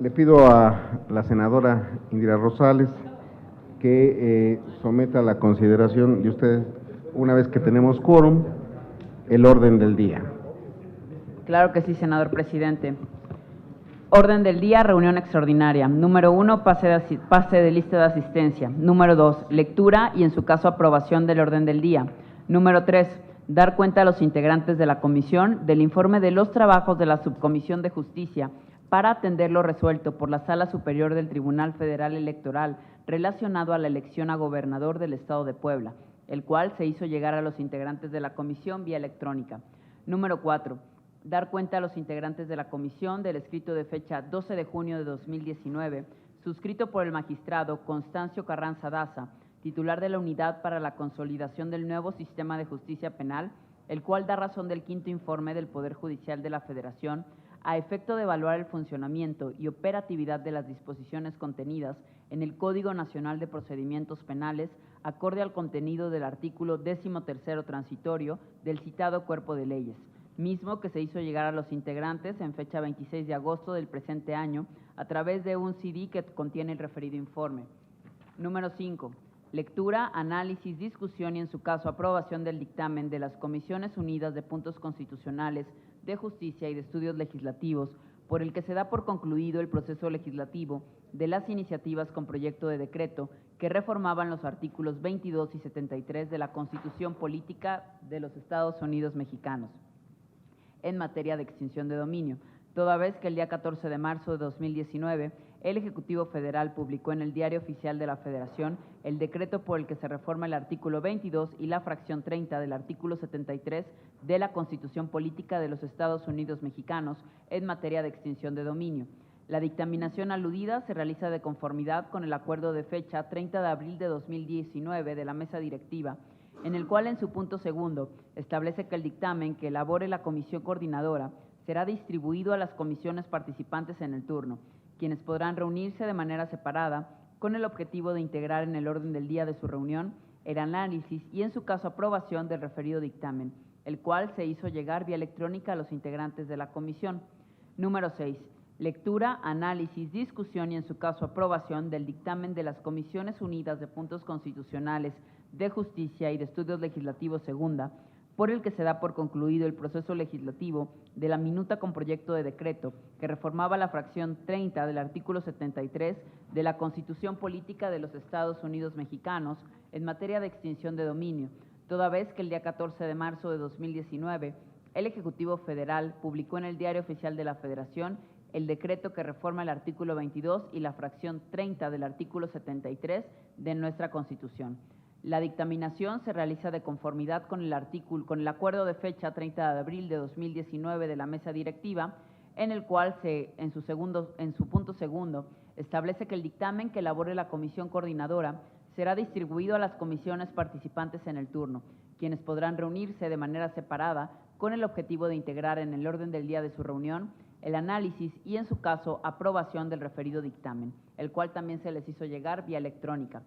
Le pido a la senadora Indira Rosales que someta a la consideración de ustedes, una vez que tenemos quórum, el orden del día. Claro que sí, senador presidente. Orden del día, reunión extraordinaria. Número 1, pase de lista de asistencia. Número 2, lectura y en su caso aprobación del orden del día. Número 3, dar cuenta a los integrantes de la comisión del informe de los trabajos de la Subcomisión de Justicia para atender lo resuelto por la Sala Superior del Tribunal Federal Electoral relacionado a la elección a gobernador del Estado de Puebla, el cual se hizo llegar a los integrantes de la comisión vía electrónica. Número 4, dar cuenta a los integrantes de la comisión del escrito de fecha 12 de junio de 2019, suscrito por el magistrado Constancio Carranza Daza, titular de la Unidad para la Consolidación del Nuevo Sistema de Justicia Penal, el cual da razón del quinto informe del Poder Judicial de la Federación a efecto de evaluar el funcionamiento y operatividad de las disposiciones contenidas en el Código Nacional de Procedimientos Penales, acorde al contenido del artículo 13º transitorio del citado cuerpo de leyes, mismo que se hizo llegar a los integrantes en fecha 26 de agosto del presente año a través de un CD que contiene el referido informe. Número 5. Lectura, análisis, discusión y en su caso aprobación del dictamen de las Comisiones Unidas de Puntos Constitucionales, de Justicia y de Estudios Legislativos, por el que se da por concluido el proceso legislativo de las iniciativas con proyecto de decreto que reformaban los artículos 22 y 73 de la Constitución Política de los Estados Unidos Mexicanos en materia de extinción de dominio, toda vez que el día 14 de marzo de 2019 el Ejecutivo Federal publicó en el Diario Oficial de la Federación el decreto por el que se reforma el artículo 22 y la fracción 30 del artículo 73 de la Constitución Política de los Estados Unidos Mexicanos en materia de extinción de dominio. La dictaminación aludida se realiza de conformidad con el acuerdo de fecha 30 de abril de 2019 de la Mesa Directiva, en el cual en su punto segundo establece que el dictamen que elabore la comisión coordinadora será distribuido a las comisiones participantes en el turno, quienes podrán reunirse de manera separada con el objetivo de integrar en el orden del día de su reunión el análisis y en su caso aprobación del referido dictamen, el cual se hizo llegar vía electrónica a los integrantes de la comisión. Número 6. Lectura, análisis, discusión y en su caso aprobación del dictamen de las Comisiones Unidas de Puntos Constitucionales, de Justicia y de Estudios Legislativos segunda, por el que se da por concluido el proceso legislativo de la minuta con proyecto de decreto que reformaba la fracción 30 del artículo 73 de la Constitución Política de los Estados Unidos Mexicanos en materia de extinción de dominio, toda vez que el día 14 de marzo de 2019 el Ejecutivo Federal publicó en el Diario Oficial de la Federación el decreto que reforma el artículo 22 y la fracción 30 del artículo 73 de nuestra Constitución. La dictaminación se realiza de conformidad con el acuerdo de fecha 30 de abril de 2019 de la Mesa Directiva, en el cual en su punto segundo establece que el dictamen que elabore la comisión coordinadora será distribuido a las comisiones participantes en el turno, quienes podrán reunirse de manera separada con el objetivo de integrar en el orden del día de su reunión el análisis y, en su caso, aprobación del referido dictamen, el cual también se les hizo llegar vía electrónica.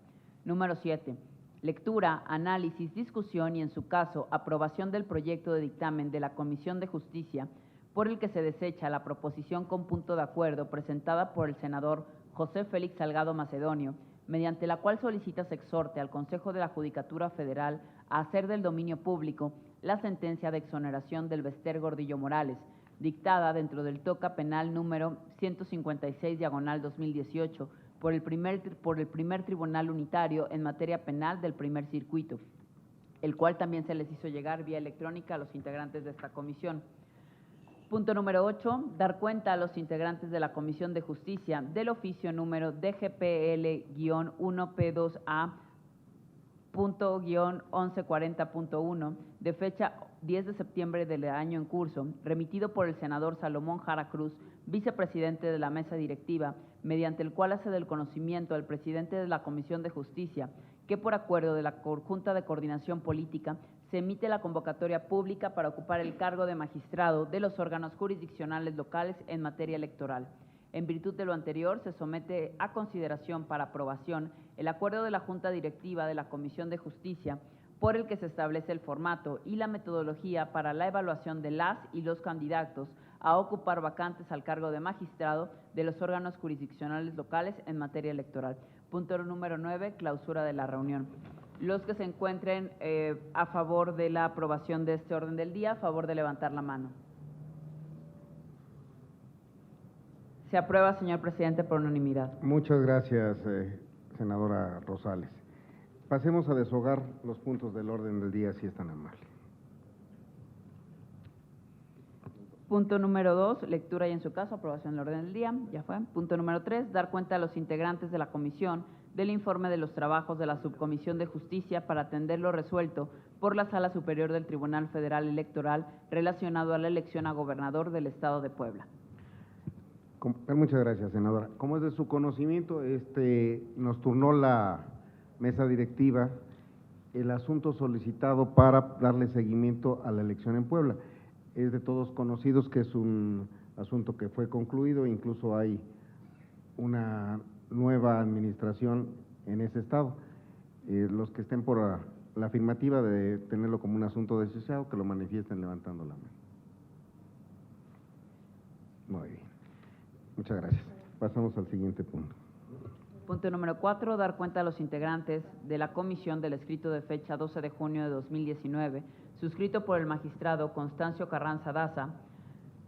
Número 7. Lectura, análisis, discusión y, en su caso, aprobación del proyecto de dictamen de la Comisión de Justicia, por el que se desecha la proposición con punto de acuerdo presentada por el senador José Félix Salgado Macedonio, mediante la cual solicita se exhorte al Consejo de la Judicatura Federal a hacer del dominio público la sentencia de exoneración del Bester Gordillo Morales, dictada dentro del TOCA penal número 156/2018 por el primer Tribunal Unitario en materia penal del primer circuito, el cual también se les hizo llegar vía electrónica a los integrantes de esta comisión. Punto número 8, dar cuenta a los integrantes de la Comisión de Justicia del oficio número DGPL-1P2A.1140.1 de fecha 10 de septiembre del año en curso, remitido por el senador Salomón Jara Cruz, vicepresidente de la mesa directiva, mediante el cual hace del conocimiento al presidente de la Comisión de Justicia que por acuerdo de la Junta de Coordinación Política se emite la convocatoria pública para ocupar el cargo de magistrado de los órganos jurisdiccionales locales en materia electoral. En virtud de lo anterior, se somete a consideración para aprobación el acuerdo de la Junta Directiva de la Comisión de Justicia por el que se establece el formato y la metodología para la evaluación de las y los candidatos a ocupar vacantes al cargo de magistrado de los órganos jurisdiccionales locales en materia electoral. Punto número 9, clausura de la reunión. Los que se encuentren a favor de la aprobación de este orden del día, a favor de levantar la mano. Se aprueba, señor presidente, por unanimidad. Muchas gracias, senadora Rosales. Pasemos a deshogar los puntos del orden del día, si es tan amable. Punto número 2, lectura y en su caso aprobación del orden del día, ya fue. Punto número 3, dar cuenta a los integrantes de la comisión del informe de los trabajos de la Subcomisión de Justicia para atender lo resuelto por la Sala Superior del Tribunal Federal Electoral relacionado a la elección a gobernador del Estado de Puebla. Muchas gracias, senadora. Como es de su conocimiento, nos turnó la mesa directiva el asunto solicitado para darle seguimiento a la elección en Puebla. Es de todos conocidos que es un asunto que fue concluido, incluso hay una nueva administración en ese estado. Los que estén por la afirmativa de tenerlo como un asunto deseado, que lo manifiesten levantando la mano. Muy bien. Muchas gracias. Pasamos al siguiente punto. Punto número 4, dar cuenta a los integrantes de la comisión del escrito de fecha 12 de junio de 2019, suscrito por el magistrado Constancio Carranza Daza,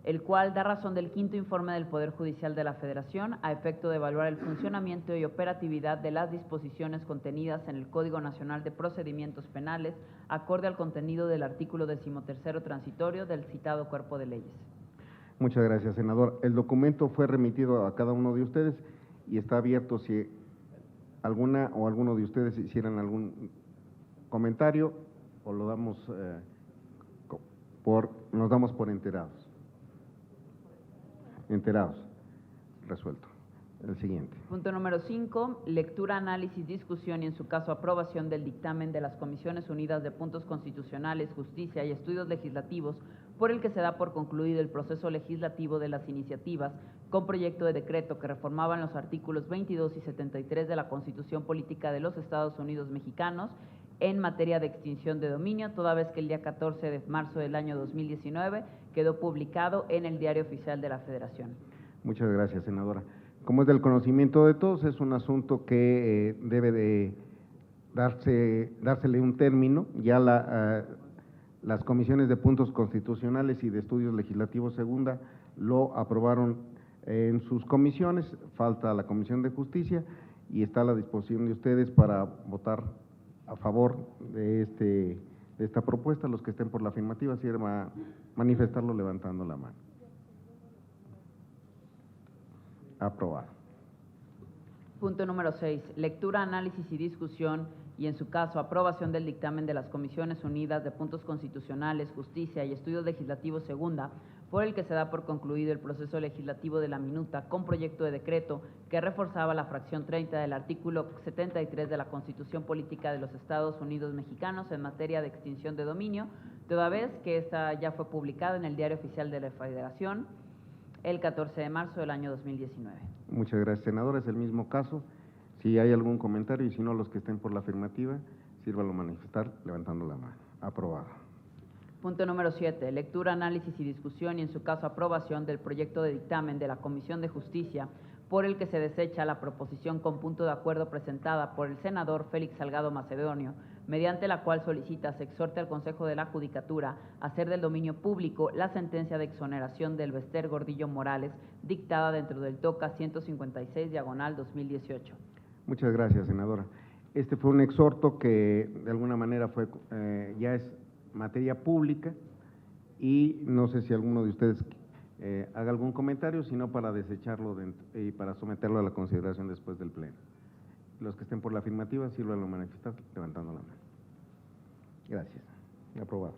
el cual da razón del quinto informe del Poder Judicial de la Federación a efecto de evaluar el funcionamiento y operatividad de las disposiciones contenidas en el Código Nacional de Procedimientos Penales, acorde al contenido del artículo 13º transitorio del citado cuerpo de leyes. Muchas gracias, senador. El documento fue remitido a cada uno de ustedes y está abierto si alguna o alguno de ustedes hicieran algún comentario o lo damos nos damos por enterados. Resuelto. El siguiente. Punto número 5, lectura, análisis, discusión y en su caso aprobación del dictamen de las Comisiones Unidas de Puntos Constitucionales, Justicia y Estudios Legislativos, por el que se da por concluido el proceso legislativo de las iniciativas con proyecto de decreto que reformaban los artículos 22 y 73 de la Constitución Política de los Estados Unidos Mexicanos en materia de extinción de dominio, toda vez que el día 14 de marzo del año 2019 quedó publicado en el Diario Oficial de la Federación. Muchas gracias, senadora. Como es del conocimiento de todos, es un asunto que debe de dársele un término. Ya las comisiones de puntos constitucionales y de estudios legislativos segunda lo aprobaron en sus comisiones, falta la Comisión de Justicia y está a la disposición de ustedes para votar a favor de esta propuesta. Los que estén por la afirmativa, sirva manifestarlo levantando la mano. Aprobado. Punto número 6, lectura, análisis y discusión y en su caso aprobación del dictamen de las Comisiones Unidas de Puntos Constitucionales, Justicia y Estudios Legislativos segunda, por el que se da por concluido el proceso legislativo de la minuta con proyecto de decreto que reforzaba la fracción 30 del artículo 73 de la Constitución Política de los Estados Unidos Mexicanos en materia de extinción de dominio, toda vez que esta ya fue publicada en el Diario Oficial de la Federación el 14 de marzo del año 2019. Muchas gracias, senadora. Es el mismo caso. Si hay algún comentario y si no, los que estén por la afirmativa, sírvalo manifestar levantando la mano. Aprobado. Punto número 7, lectura, análisis y discusión y en su caso aprobación del proyecto de dictamen de la Comisión de Justicia por el que se desecha la proposición con punto de acuerdo presentada por el senador Félix Salgado Macedonio, mediante la cual solicita se exhorte al Consejo de la Judicatura a hacer del dominio público la sentencia de exoneración del Bester Gordillo Morales, dictada dentro del TOCA 156/2018. Muchas gracias, senadora. Este fue un exhorto que de alguna manera ya es materia pública y no sé si alguno de ustedes haga algún comentario, sino para desecharlo y para someterlo a la consideración después del Pleno. Los que estén por la afirmativa, sírvanlo manifestar levantando la mano. Gracias. Aprobado.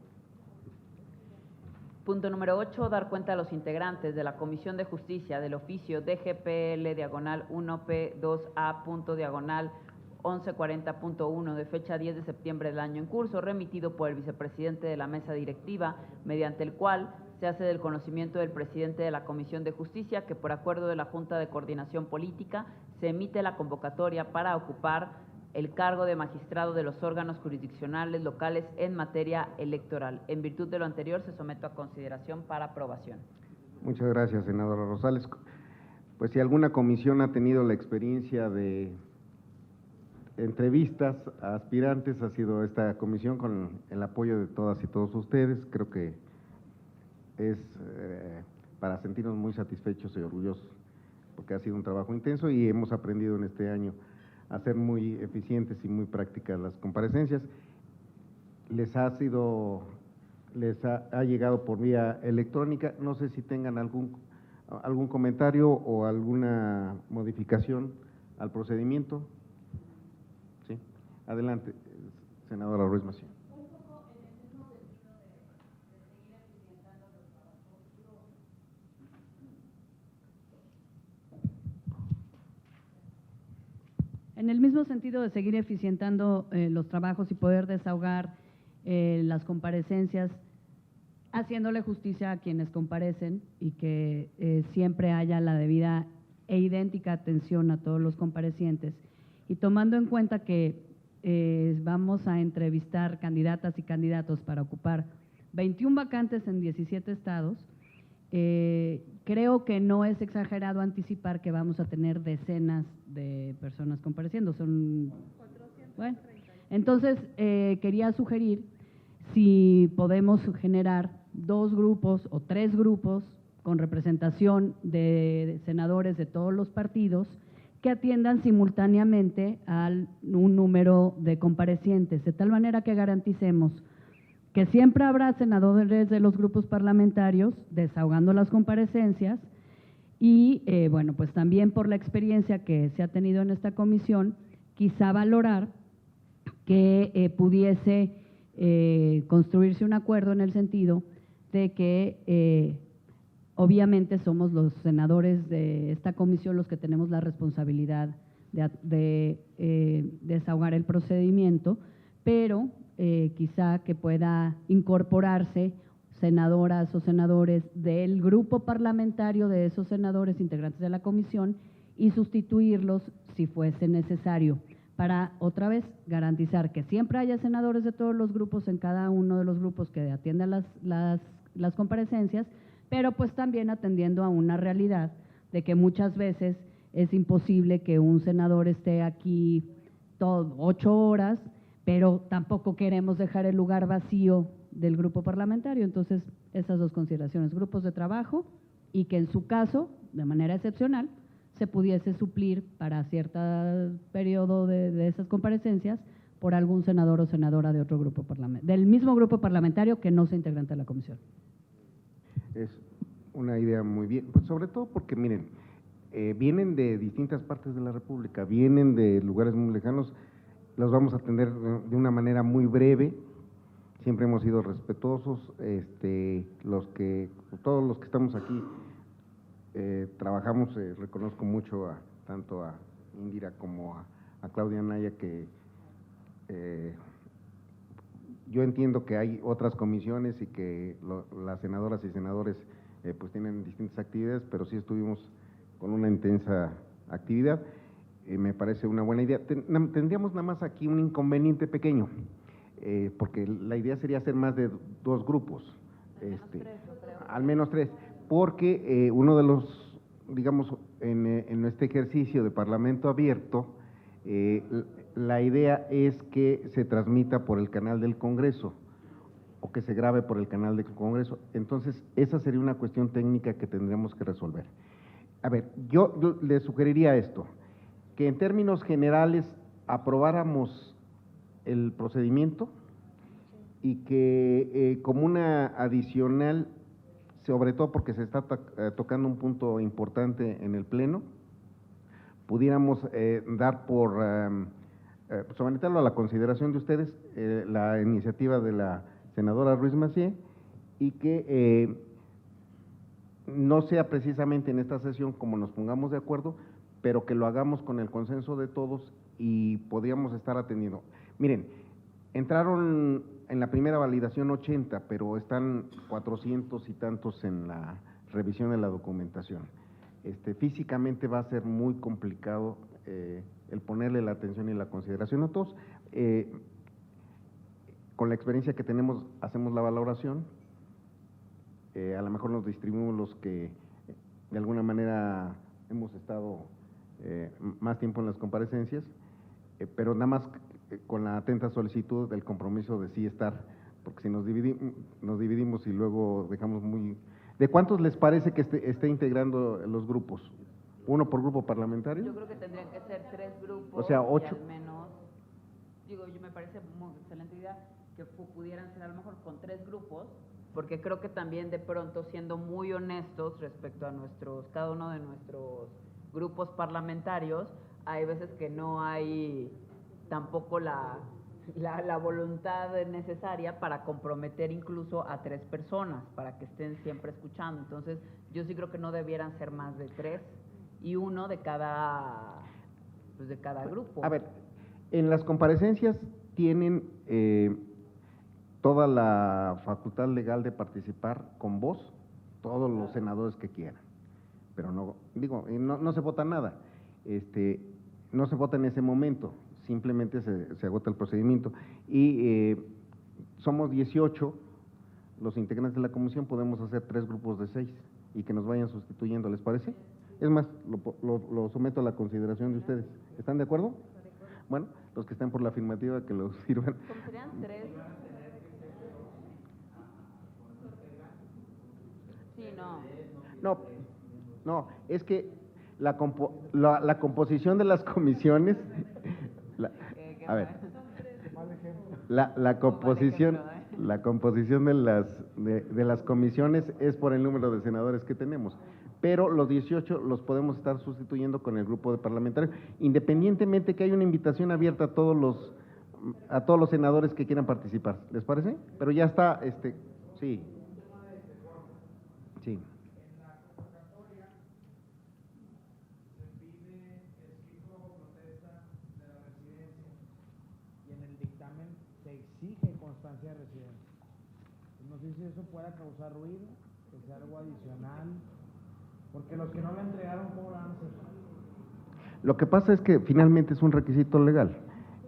Punto número 8, dar cuenta a los integrantes de la Comisión de Justicia del oficio DGPL/1P2A.1140.1 de fecha 10 de septiembre del año en curso, remitido por el vicepresidente de la mesa directiva, mediante el cual se hace del conocimiento del presidente de la Comisión de Justicia que por acuerdo de la Junta de Coordinación Política se emite la convocatoria para ocupar el cargo de magistrado de los órganos jurisdiccionales locales en materia electoral. En virtud de lo anterior, se somete a consideración para aprobación. Muchas gracias, senadora Rosales. Pues si alguna comisión ha tenido la experiencia de entrevistas a aspirantes, ha sido esta comisión con el apoyo de todas y todos ustedes. Creo que es para sentirnos muy satisfechos y orgullosos, porque ha sido un trabajo intenso y hemos aprendido en este año a ser muy eficientes y muy prácticas las comparecencias. Les ha llegado por vía electrónica. No sé si tengan algún comentario o alguna modificación al procedimiento. Sí, adelante, senadora Ruiz Massieu. En el mismo sentido de seguir eficientando los trabajos y poder desahogar las comparecencias, haciéndole justicia a quienes comparecen y que siempre haya la debida e idéntica atención a todos los comparecientes. Y tomando en cuenta que vamos a entrevistar candidatas y candidatos para ocupar 21 vacantes en 17 estados, creo que no es exagerado anticipar que vamos a tener decenas de personas compareciendo. Son 430. Bueno, entonces quería sugerir si podemos generar 2 grupos o 3 grupos con representación de senadores de todos los partidos que atiendan simultáneamente a un número de comparecientes, de tal manera que garanticemos que siempre habrá senadores de los grupos parlamentarios desahogando las comparecencias y, bueno, pues también por la experiencia que se ha tenido en esta comisión, quizá valorar que pudiese construirse un acuerdo en el sentido de que obviamente somos los senadores de esta comisión los que tenemos la responsabilidad de desahogar el procedimiento, pero quizá que pueda incorporarse senadoras o senadores del grupo parlamentario de esos senadores integrantes de la comisión y sustituirlos si fuese necesario, para otra vez garantizar que siempre haya senadores de todos los grupos en cada uno de los grupos que atiendan las comparecencias, pero pues también atendiendo a una realidad de que muchas veces es imposible que un senador esté aquí 8 horas, pero tampoco queremos dejar el lugar vacío del grupo parlamentario. Entonces, esas 2 consideraciones, grupos de trabajo y que en su caso, de manera excepcional, se pudiese suplir para cierto periodo de esas comparecencias por algún senador o senadora de otro grupo parlamentario, del mismo grupo parlamentario que no sea integrante de la comisión. Es una idea muy bien, pues sobre todo porque, miren, vienen de distintas partes de la República, vienen de lugares muy lejanos, los vamos a atender de una manera muy breve. Siempre hemos sido respetuosos, todos los que estamos aquí trabajamos, reconozco mucho tanto a Indira como a Claudia Naya, que yo entiendo que hay otras comisiones y que las senadoras y senadores pues tienen distintas actividades, pero sí estuvimos con una intensa actividad. Me parece una buena idea. Tendríamos nada más aquí un inconveniente pequeño, porque la idea sería hacer más de 2 grupos, al menos 3, porque uno de los, digamos, en este ejercicio de Parlamento Abierto, la idea es que se transmita por el canal del Congreso o que se grabe por el canal del Congreso. Entonces, esa sería una cuestión técnica que tendremos que resolver. A ver, yo le sugeriría esto, que en términos generales aprobáramos el procedimiento y que como una adicional, sobre todo porque se está tocando un punto importante en el Pleno, pudiéramos dar por, someterlo a la consideración de ustedes, la iniciativa de la senadora Ruiz Massieu, y que no sea precisamente en esta sesión como nos pongamos de acuerdo, pero que lo hagamos con el consenso de todos y podríamos estar atendiendo. Miren, entraron en la primera validación 80, pero están 400 y tantos en la revisión de la documentación. Físicamente va a ser muy complicado el ponerle la atención y la consideración a todos. Con la experiencia que tenemos, hacemos la valoración a lo mejor nos distribuimos los que de alguna manera hemos estado más tiempo en las comparecencias, pero nada más con la atenta solicitud del compromiso de sí estar, porque si nos dividimos y luego dejamos muy... ¿De cuántos les parece que esté integrando los grupos? ¿Uno por grupo parlamentario? Yo creo que tendrían que ser 3 grupos. O sea, 8. Y al menos, digo, yo me parece muy excelente idea que pudieran ser a lo mejor con 3 grupos, porque creo que también de pronto, siendo muy honestos respecto a cada uno de nuestros grupos parlamentarios, hay veces que no hay tampoco la voluntad necesaria para comprometer incluso a 3 personas, para que estén siempre escuchando. Entonces, yo sí creo que no debieran ser más de 3 y uno de cada grupo. A ver, en las comparecencias tienen toda la facultad legal de participar con voz, todos los senadores que quieran, pero no se vota nada, no se vota en ese momento, simplemente se agota el procedimiento y somos 18 los integrantes de la comisión, podemos hacer 3 grupos de 6 y que nos vayan sustituyendo, ¿les parece? Es más, lo someto a la consideración de ustedes. ¿Están de acuerdo? Bueno, los que están por la afirmativa que lo sirvan. ¿Cómo serían 3? Sí, No, es que la composición de las comisiones, a ver, la composición de las comisiones es por el número de senadores que tenemos, pero los 18 los podemos estar sustituyendo con el grupo de parlamentarios, independientemente que haya una invitación abierta a todos los senadores que quieran participar, ¿les parece? Pero ya está, sí. Sí. Y en el dictamen se exige constancia de residencia. No sé si eso pueda causar ruido, que sea algo adicional, porque los que no la entregaron, ¿cómo la van a hacer? Lo que pasa es que finalmente es un requisito legal.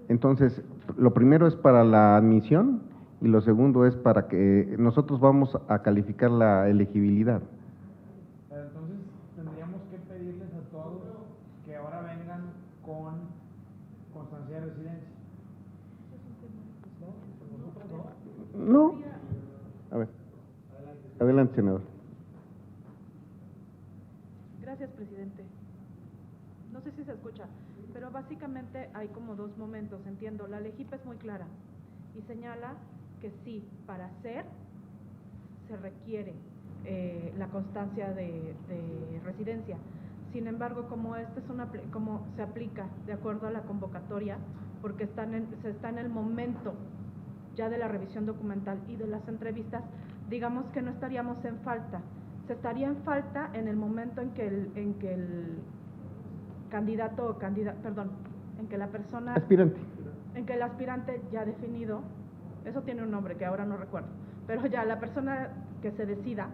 Entonces, lo primero es para la admisión y lo segundo es para que nosotros vamos a calificar la elegibilidad. Pero entonces tendríamos que pedirles a todos que ahora vengan con constancia de residencia. No. A ver. Adelante, senador. Gracias, presidente. No sé si se escucha, pero básicamente hay como 2 momentos, entiendo. La LEGIP es muy clara y señala que sí, para ser se requiere la constancia de residencia. Sin embargo, como como se aplica de acuerdo a la convocatoria, porque se está en el momento ya de la revisión documental y de las entrevistas, digamos que no estaríamos en falta. Se estaría en falta en el momento en que el candidato o en que la persona... Aspirante. En que el aspirante ya definido, eso tiene un nombre que ahora no recuerdo, pero ya la persona que se decida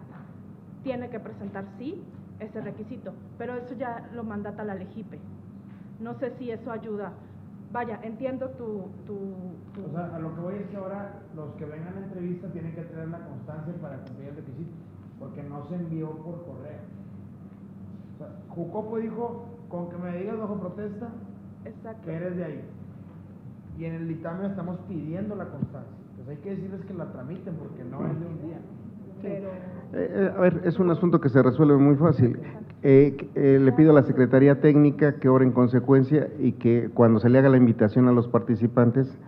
tiene que presentar sí ese requisito, pero eso ya lo mandata la LEGIPE. No sé si eso ayuda. Vaya, entiendo tu... O sea, a lo que voy es que ahora los que vengan a la entrevista tienen que traer la constancia para cumplir el requisito, porque no se envió por correo. O sea, Jucopo dijo, con que me digas bajo protesta, Exacto. que eres de ahí. Y en el dictamen estamos pidiendo la constancia. Pues hay que decirles que la tramiten, porque no es de un día. Pero... a ver, es un asunto que se resuelve muy fácil. Le pido a la Secretaría Técnica que obre en consecuencia y que cuando se le haga la invitación a los participantes,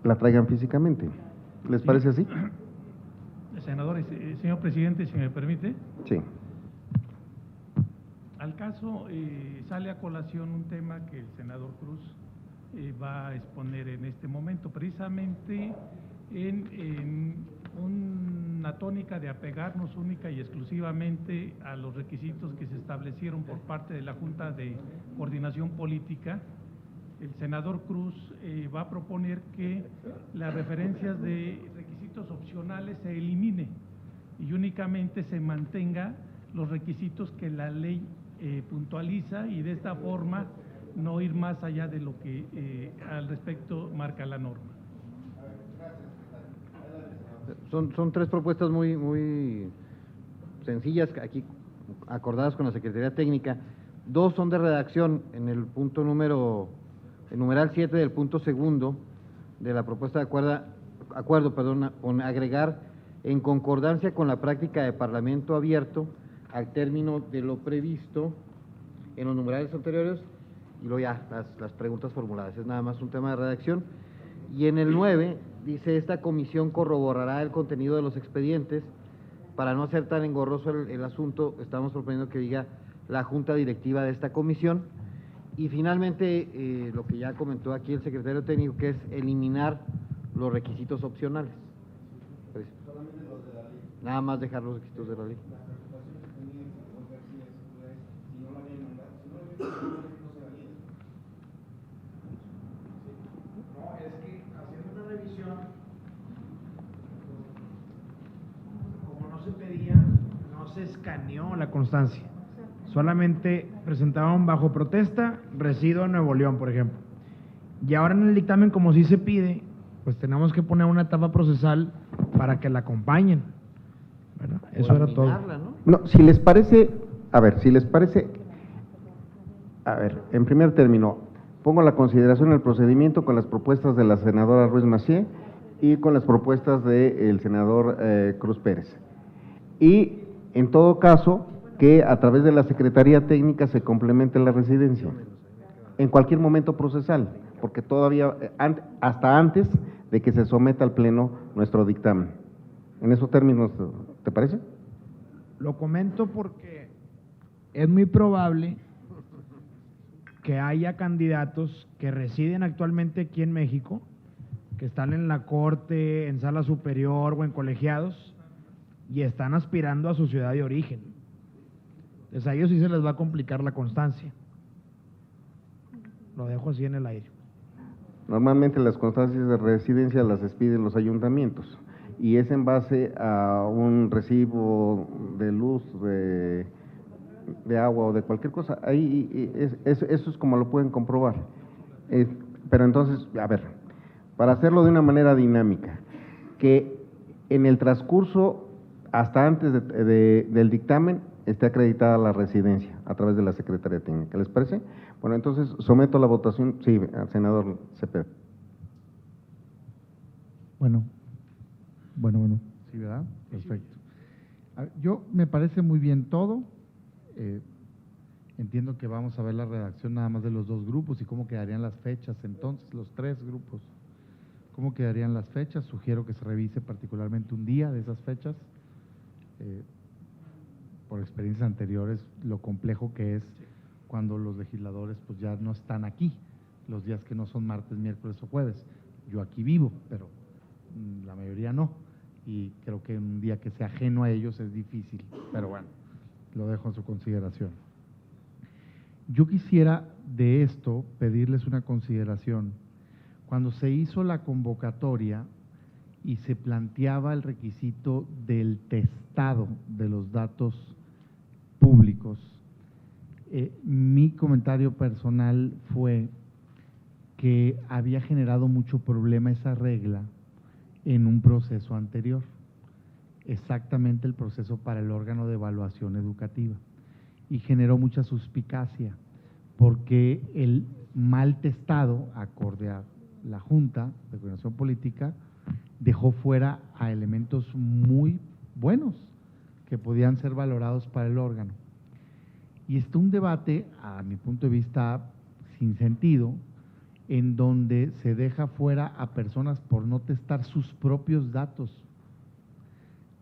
la traigan físicamente. ¿Les parece así? Senadores, señor presidente, si me permite. Sí. Al caso, sale a colación un tema que el senador Cruz va a exponer en este momento, precisamente en una tónica de apegarnos única y exclusivamente a los requisitos que se establecieron por parte de la Junta de Coordinación Política. El senador Cruz va a proponer que las referencias de requisitos opcionales se elimine y únicamente se mantenga los requisitos que la ley puntualiza y de esta forma no ir más allá de lo que al respecto marca la norma. Son 3 propuestas muy sencillas, aquí acordadas con la Secretaría Técnica. 2 son de redacción en el punto número, el numeral 7 del punto segundo de la propuesta de acuerdo, con agregar en concordancia con la práctica de parlamento abierto al término de lo previsto en los numerales anteriores, y luego ya las preguntas formuladas. Es nada más un tema de redacción. Y en el 9 dice: esta comisión corroborará el contenido de los expedientes. Para no hacer tan engorroso el asunto, estamos proponiendo que diga la junta directiva de esta comisión. Y finalmente, lo que ya comentó aquí el secretario técnico, que es eliminar los requisitos opcionales. Pues, nada más dejar los requisitos de la ley. No, es que haciendo una revisión, como no se pedía, no se escaneó la constancia. Solamente presentaban bajo protesta, residuo en Nuevo León, por ejemplo. Y ahora en el dictamen, como sí se pide, pues tenemos que poner una etapa procesal para que la acompañen, ¿verdad? Eso era todo. No, si les parece, en primer término, pongo la consideración del procedimiento con las propuestas de la senadora Ruiz Massieu y con las propuestas del senador Cruz Pérez. Y, en todo caso, que a través de la Secretaría Técnica se complemente la residencia, en cualquier momento procesal, porque todavía, hasta antes de que se someta al Pleno nuestro dictamen. En esos términos, ¿te parece? Lo comento porque es muy probable que haya candidatos que residen actualmente aquí en México, que están en la corte, en sala superior o en colegiados, y están aspirando a su ciudad de origen. Entonces a ellos sí se les va a complicar la constancia. Lo dejo así en el aire. Normalmente las constancias de residencia las expiden los ayuntamientos y es en base a un recibo de luz, de agua o de cualquier cosa. Ahí eso es como lo pueden comprobar. Pero entonces, a ver, para hacerlo de una manera dinámica, que en el transcurso, hasta antes del dictamen, esté acreditada la residencia a través de la Secretaría Técnica. ¿Les parece? Bueno, entonces someto a la votación, sí, al senador Cepeda. Bueno, sí, ¿verdad? Perfecto. Yo, me parece muy bien todo. Entiendo que vamos a ver la redacción nada más de los 2 grupos y cómo quedarían las fechas entonces, los 3 grupos. ¿Cómo quedarían las fechas? Sugiero que se revise particularmente un día de esas fechas. Por experiencias anteriores, lo complejo que es cuando los legisladores pues ya no están aquí, los días que no son martes, miércoles o jueves. Yo aquí vivo, pero la mayoría no, y creo que un día que sea ajeno a ellos es difícil, pero bueno, lo dejo en su consideración. Yo quisiera de esto pedirles una consideración. Cuando se hizo la convocatoria y se planteaba el requisito del testado de los datos públicos, mi comentario personal fue que había generado mucho problema esa regla en un proceso anterior, exactamente el proceso para el órgano de evaluación educativa, y generó mucha suspicacia, porque el mal testado, acorde a la Junta de Coordinación Política, dejó fuera a elementos muy buenos que podían ser valorados para el órgano. Y está un debate, a mi punto de vista, sin sentido, en donde se deja fuera a personas por no testar sus propios datos,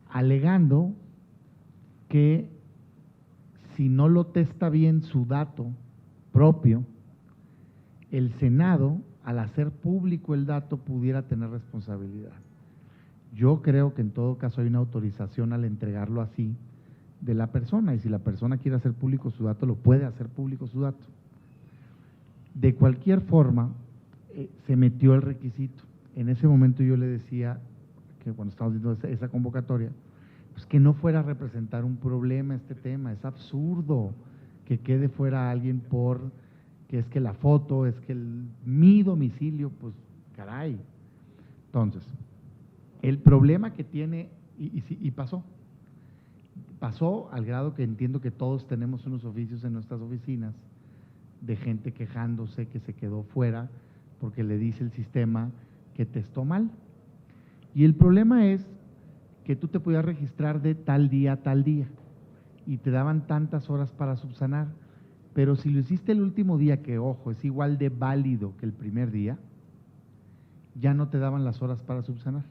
alegando que si no lo testa bien su dato propio, el Senado, al hacer público el dato, pudiera tener responsabilidad. Yo creo que en todo caso hay una autorización al entregarlo así de la persona, y si la persona quiere hacer público su dato, lo puede hacer público su dato. De cualquier forma, se metió el requisito. En ese momento yo le decía, que cuando estábamos viendo esa convocatoria, pues que no fuera a representar un problema este tema. Es absurdo que quede fuera alguien por que es que la foto, es que mi domicilio, pues caray. Entonces, el problema que tiene, y pasó pasó al grado que entiendo que todos tenemos unos oficios en nuestras oficinas de gente quejándose que se quedó fuera porque le dice el sistema que testó mal. Y el problema es que tú te podías registrar de tal día a tal día y te daban tantas horas para subsanar, pero si lo hiciste el último día, que ojo, es igual de válido que el primer día, ya no te daban las horas para subsanar.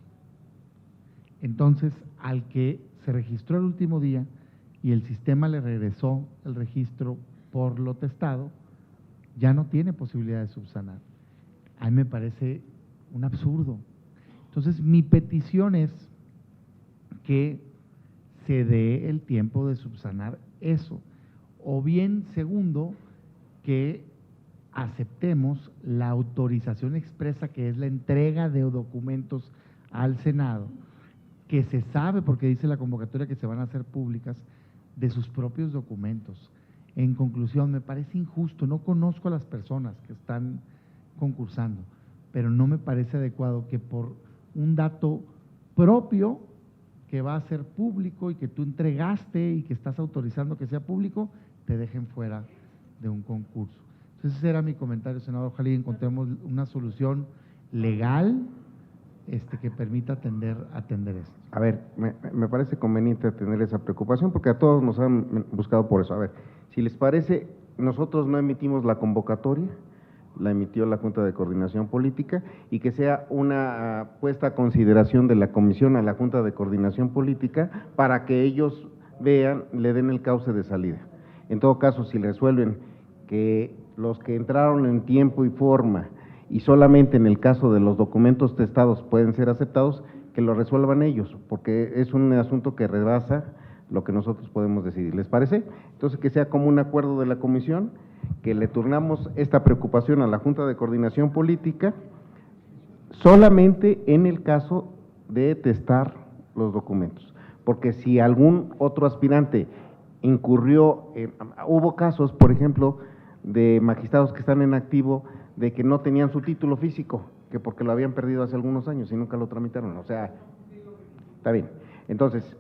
Entonces, al que se registró el último día y el sistema le regresó el registro por lo testado, ya no tiene posibilidad de subsanar. A mí me parece un absurdo. Entonces, mi petición es que se dé el tiempo de subsanar eso. O bien, segundo, que aceptemos la autorización expresa, que es la entrega de documentos al Senado, que se sabe, porque dice la convocatoria que se van a hacer públicas, de sus propios documentos. En conclusión, me parece injusto, no conozco a las personas que están concursando, pero no me parece adecuado que por un dato propio que va a ser público y que tú entregaste y que estás autorizando que sea público, te dejen fuera de un concurso. Entonces ese era mi comentario, senador. Ojalá y encontremos una solución legal que permita atender esto. A ver, me parece conveniente tener esa preocupación porque a todos nos han buscado por eso. A ver, si les parece, nosotros no emitimos la convocatoria, la emitió la Junta de Coordinación Política, y que sea una puesta a consideración de la Comisión a la Junta de Coordinación Política para que ellos vean, le den el cauce de salida. En todo caso, si resuelven que los que entraron en tiempo y forma y solamente en el caso de los documentos testados pueden ser aceptados, que lo resuelvan ellos, porque es un asunto que rebasa lo que nosotros podemos decidir. ¿Les parece? Entonces, que sea como un acuerdo de la comisión, que le turnamos esta preocupación a la Junta de Coordinación Política solamente en el caso de testar los documentos, porque si algún otro aspirante incurrió, hubo casos, por ejemplo, de magistrados que están en activo, de que no tenían su título físico, que porque lo habían perdido hace algunos años y nunca lo tramitaron, o sea, está bien. Entonces,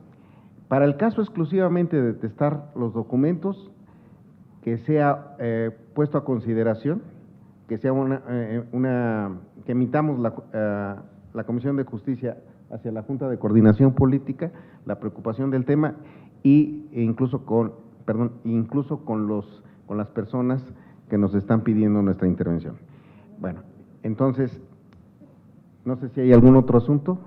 para el caso exclusivamente de testar los documentos, que sea puesto a consideración, que sea que emitamos la Comisión de Justicia hacia la Junta de Coordinación Política la preocupación del tema incluso con las personas que nos están pidiendo nuestra intervención. Bueno, entonces, no sé si hay algún otro asunto.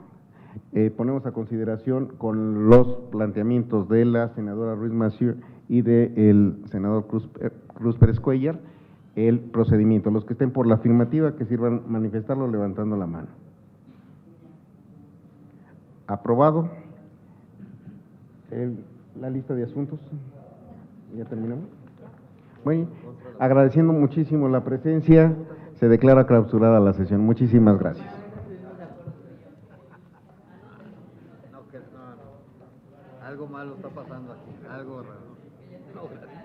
Ponemos a consideración con los planteamientos de la senadora Ruiz Massieu y del senador Cruz Pérez Cuellar el procedimiento. Los que estén por la afirmativa, que sirvan manifestarlo levantando la mano. Aprobado. La lista de asuntos. ¿Ya terminamos? Bueno, agradeciendo muchísimo la presencia, se declara clausurada la sesión. Muchísimas gracias. Algo malo está pasando aquí, algo raro. No, gracias.